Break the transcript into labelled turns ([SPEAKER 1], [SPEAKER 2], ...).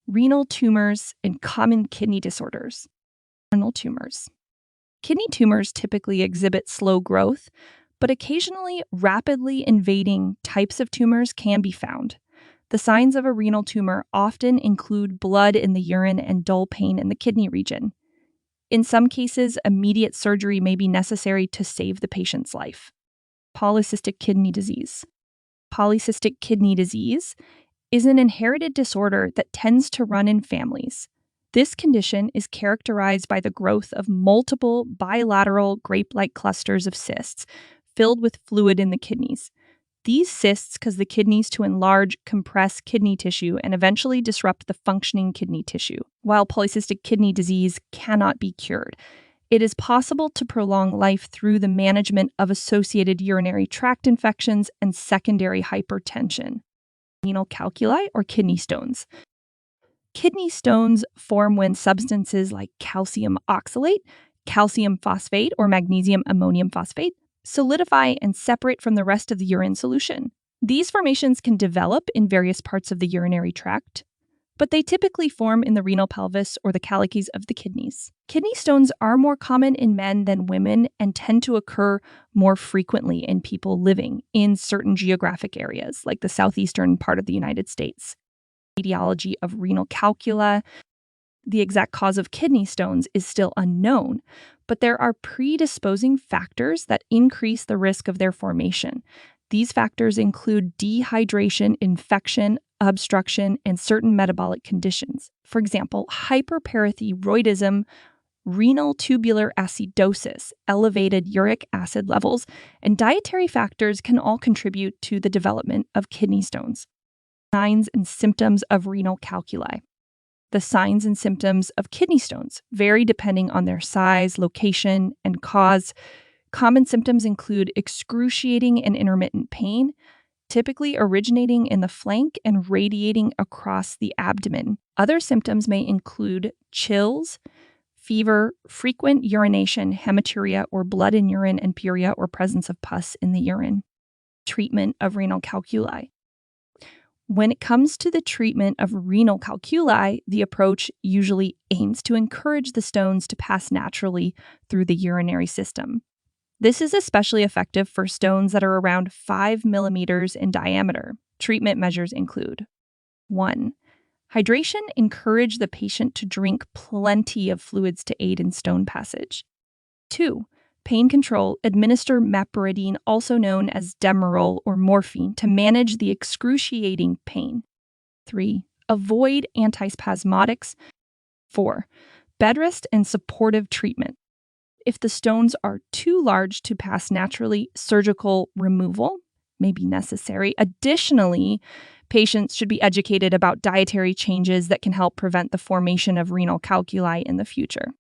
[SPEAKER 1] Renal tumors and common kidney disorders. Renal tumors. Kidney tumors typically exhibit slow growth, but occasionally rapidly invading types of tumors can be found. The signs of a renal tumor often include blood in the urine and dull pain in the kidney region. In some cases, immediate surgery may be necessary to save the patient's life. Polycystic kidney disease. Polycystic kidney disease is an inherited disorder that tends to run in families. This condition is characterized by the growth of multiple bilateral grape-like clusters of cysts filled with fluid in the kidneys. These cysts cause the kidneys to enlarge, compress kidney tissue, and eventually disrupt the functioning kidney tissue. While polycystic kidney disease cannot be cured, it is possible to prolong life through the management of associated urinary tract infections and secondary hypertension. Renal calculi or kidney stones. Kidney stones form when substances like calcium oxalate, calcium phosphate, or magnesium ammonium phosphate solidify and separate from the rest of the urine solution. These formations can develop in various parts of the urinary tract, but they typically form in the renal pelvis or the calyces of the kidneys. Kidney stones are more common in men than women and tend to occur more frequently in people living in certain geographic areas, like the southeastern part of the United States. Etiology of renal calculi. The exact cause of kidney stones is still unknown, but there are predisposing factors that increase the risk of their formation. These factors include dehydration, infection, obstruction, and certain metabolic conditions. For example, hyperparathyroidism, renal tubular acidosis, elevated uric acid levels, and dietary factors can all contribute to the development of kidney stones. Signs and symptoms of renal calculi. The signs and symptoms of kidney stones vary depending on their size, location, and cause. Common symptoms include excruciating and intermittent pain, typically originating in the flank and radiating across the abdomen. Other symptoms may include chills, fever, frequent urination, hematuria, or blood in urine and puria or presence of pus in the urine. Treatment of renal calculi. When it comes to the treatment of renal calculi, the approach usually aims to encourage the stones to pass naturally through the urinary system. This is especially effective for stones that are around 5 millimeters in diameter. Treatment measures include 1. Hydration. Encourage the patient to drink plenty of fluids to aid in stone passage. 2. Pain control. Administer meperidine, also known as Demerol or morphine, to manage the excruciating pain. 3. Avoid antispasmodics. 4. Bed rest and supportive treatment. If the stones are too large to pass naturally, surgical removal may be necessary. Additionally, patients should be educated about dietary changes that can help prevent the formation of renal calculi in the future.